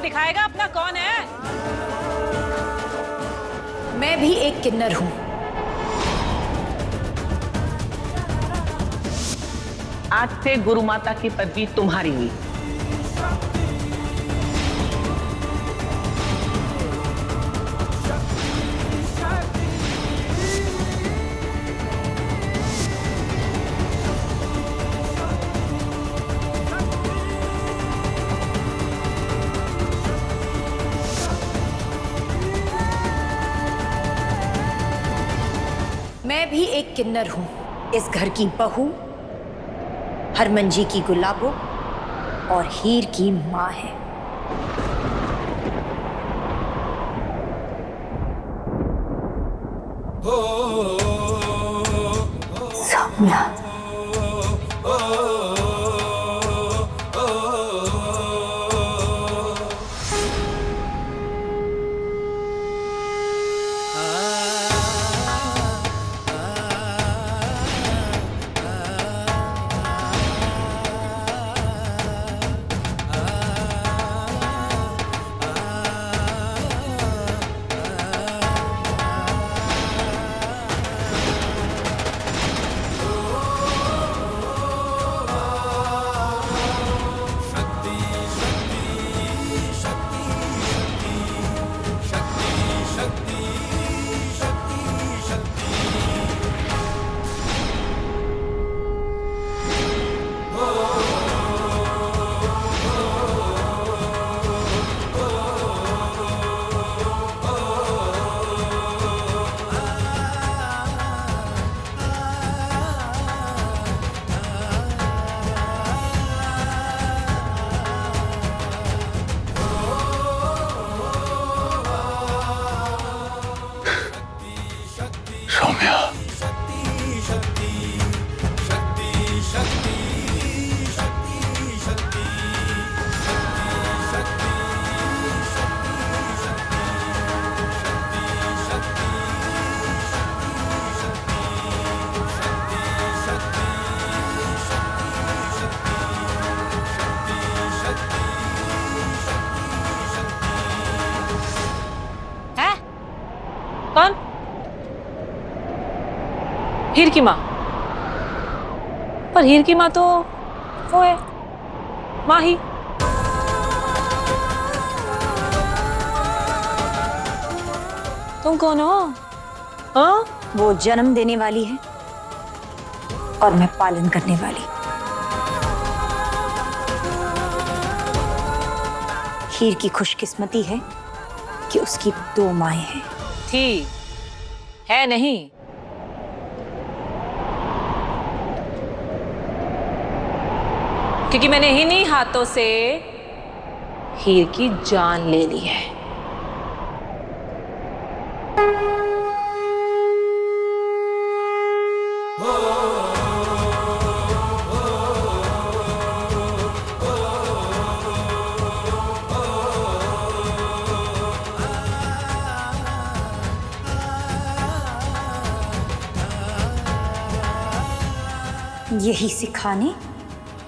दिखाएगा अपना कौन है? मैं भी एक किन्नर हूं। आज से गुरु माता की पदवी तुम्हारी हुई। मैं भी एक किन्नर हूं, इस घर की बहू, हरमनजी की गुलाबो और हीर की मां है। सौम्या। सौम्या, है? कौन? हीर की माँ। पर हीर की माँ तो वो है माही। तुम कौन हो? हाँ? वो जन्म देने वाली है और मैं पालन करने वाली। हीर की खुशकिस्मती है कि उसकी 2 माएं हैं। थी, है नहीं। क्योंकि मैंने इन्हीं हाथों से हीर की जान ले ली है। यही सिखाने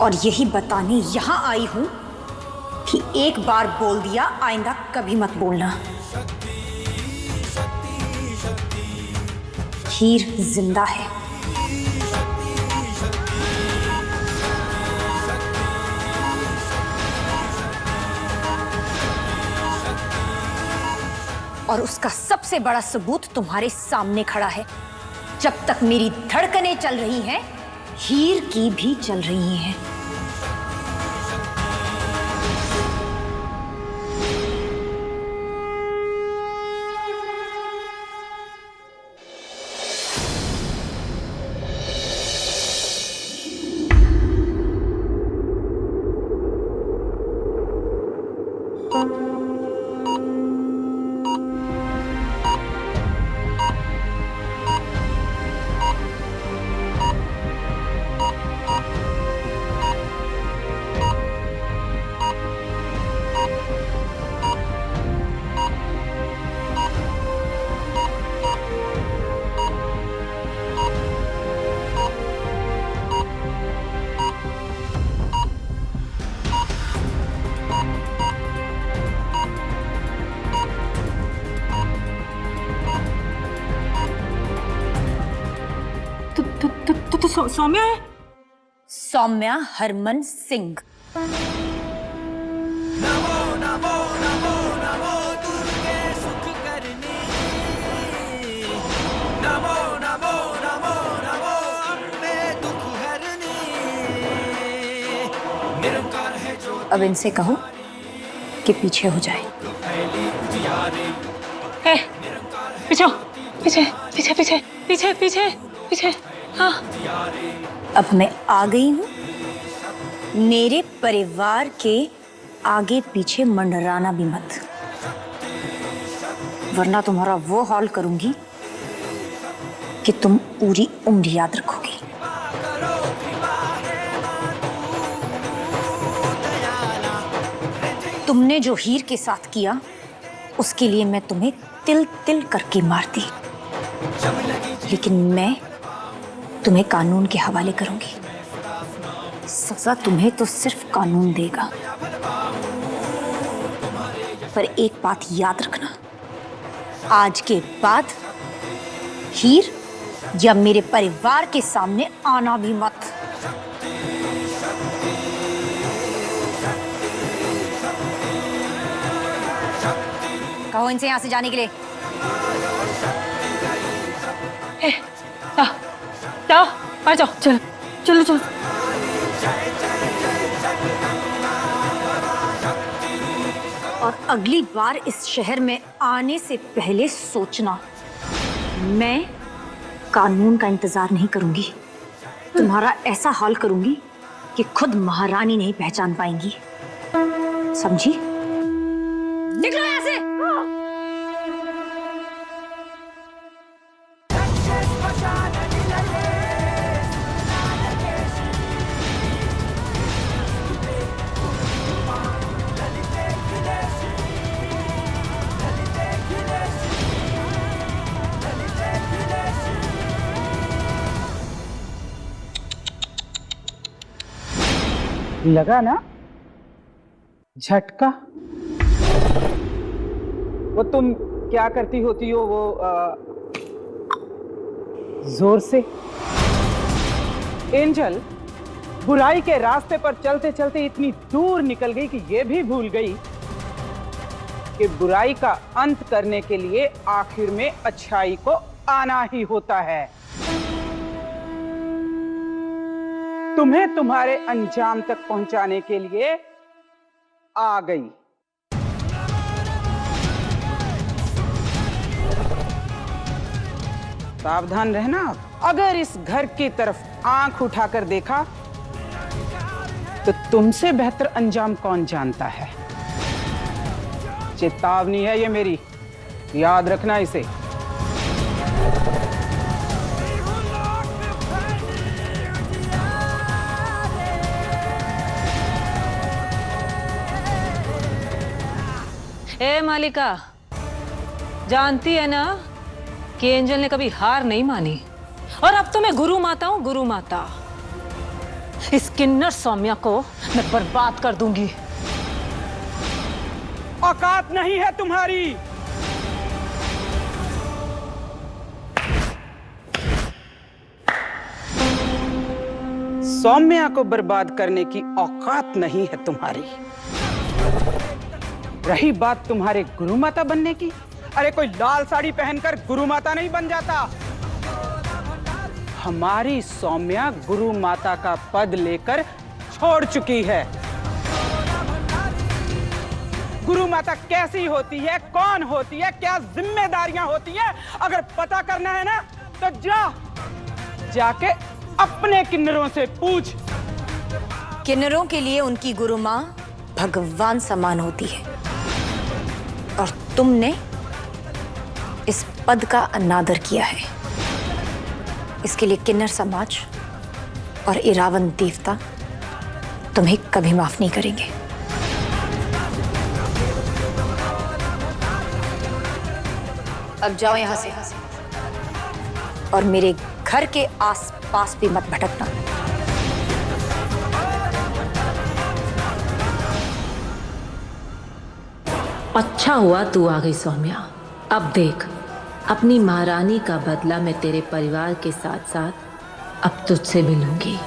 और यही बताने यहां आई हूं कि एक बार बोल दिया, आइंदा कभी मत बोलना। हीर जिंदा है। और उसका सबसे बड़ा सबूत तुम्हारे सामने खड़ा है। जब तक मेरी धड़कनें चल रही हैं, हीर की भी चल रही हैं। सौम्या है? सौम्या हरमन सिंह। अब इनसे कहो कि पीछे हो जाए। ए, पीछे पीछे पीछे पीछे पीछे पीछे पीछे। हाँ, अब मैं आ गई हूँ। मेरे परिवार के आगे पीछे मंडराना भी मत, वरना तुम्हारा वो हाल करूंगी कि तुम पूरी उम्र याद रखोगी। तुमने जो हीर के साथ किया उसके लिए मैं तुम्हें तिल तिल करके मारती, लेकिन मैं तुम्हें कानून के हवाले करूंगी। सजा तुम्हें तो सिर्फ कानून देगा, पर एक बात याद रखना, आज के बाद हीर या मेरे परिवार के सामने आना भी मत। कहो इनसे यहां से जाने के लिए। जाओ आ जाओ। चलो चलो चलो। और अगली बार इस शहर में आने से पहले सोचना, मैं कानून का इंतजार नहीं करूंगी। तुम्हारा ऐसा हाल करूंगी कि खुद महारानी नहीं पहचान पाएंगी, समझी? निकलो यहां से। लगा ना झटका? वो तुम क्या करती होती हो वो जोर से? एंजल बुराई के रास्ते पर चलते चलते इतनी दूर निकल गई कि ये भी भूल गई कि बुराई का अंत करने के लिए आखिर में अच्छाई को आना ही होता है। तुम्हें तुम्हारे अंजाम तक पहुंचाने के लिए आ गई। सावधान रहना, अगर इस घर की तरफ आंख उठाकर देखा तो तुमसे बेहतर अंजाम कौन जानता है। चेतावनी है ये मेरी, याद रखना इसे। ए मालिका, जानती है ना कि एंजल ने कभी हार नहीं मानी, और अब तो मैं गुरु माता हूं, गुरु माता। इस किन्नर सौम्या को मैं बर्बाद कर दूंगी। औकात नहीं है तुम्हारी। सौम्या को बर्बाद करने की औकात नहीं है तुम्हारी। रही बात तुम्हारे गुरु माता बनने की, अरे कोई लाल साड़ी पहनकर गुरु माता नहीं बन जाता। हमारी सौम्या गुरु माता का पद लेकर छोड़ चुकी है। गुरु माता कैसी होती है, कौन होती है, क्या जिम्मेदारियां होती हैं, अगर पता करना है ना तो जाके अपने किन्नरों से पूछ। किन्नरों के लिए उनकी गुरु मां भगवान समान होती है, और तुमने इस पद का अनादर किया है। इसके लिए किन्नर समाज और इरावन देवता तुम्हें कभी माफ नहीं करेंगे। अब जाओ यहां से, और मेरे घर के आस-पास भी मत भटकना। अच्छा हुआ तू आ गई सौम्या। अब देख, अपनी महारानी का बदला मैं तेरे परिवार के साथ साथ अब तुझसे भी लूंगी।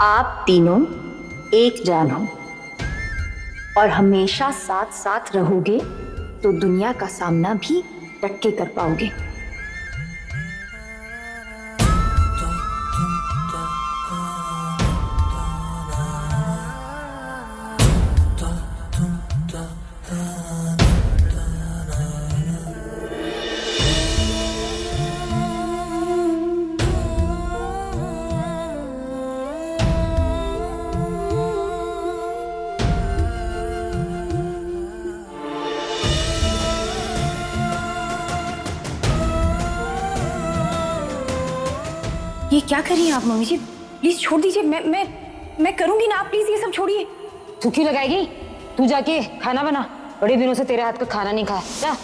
आप तीनों एक जान हो और हमेशा साथ साथ रहोगे तो दुनिया का सामना भी डट के कर पाओगे। ये क्या कर रही हैं आप मम्मी जी? प्लीज छोड़ दीजिए। मैं करूंगी ना, आप प्लीज ये सब छोड़िए। तू क्यों लगाएगी? तू जाके खाना बना, बड़े दिनों से तेरे हाथ का खाना नहीं खाया। जा।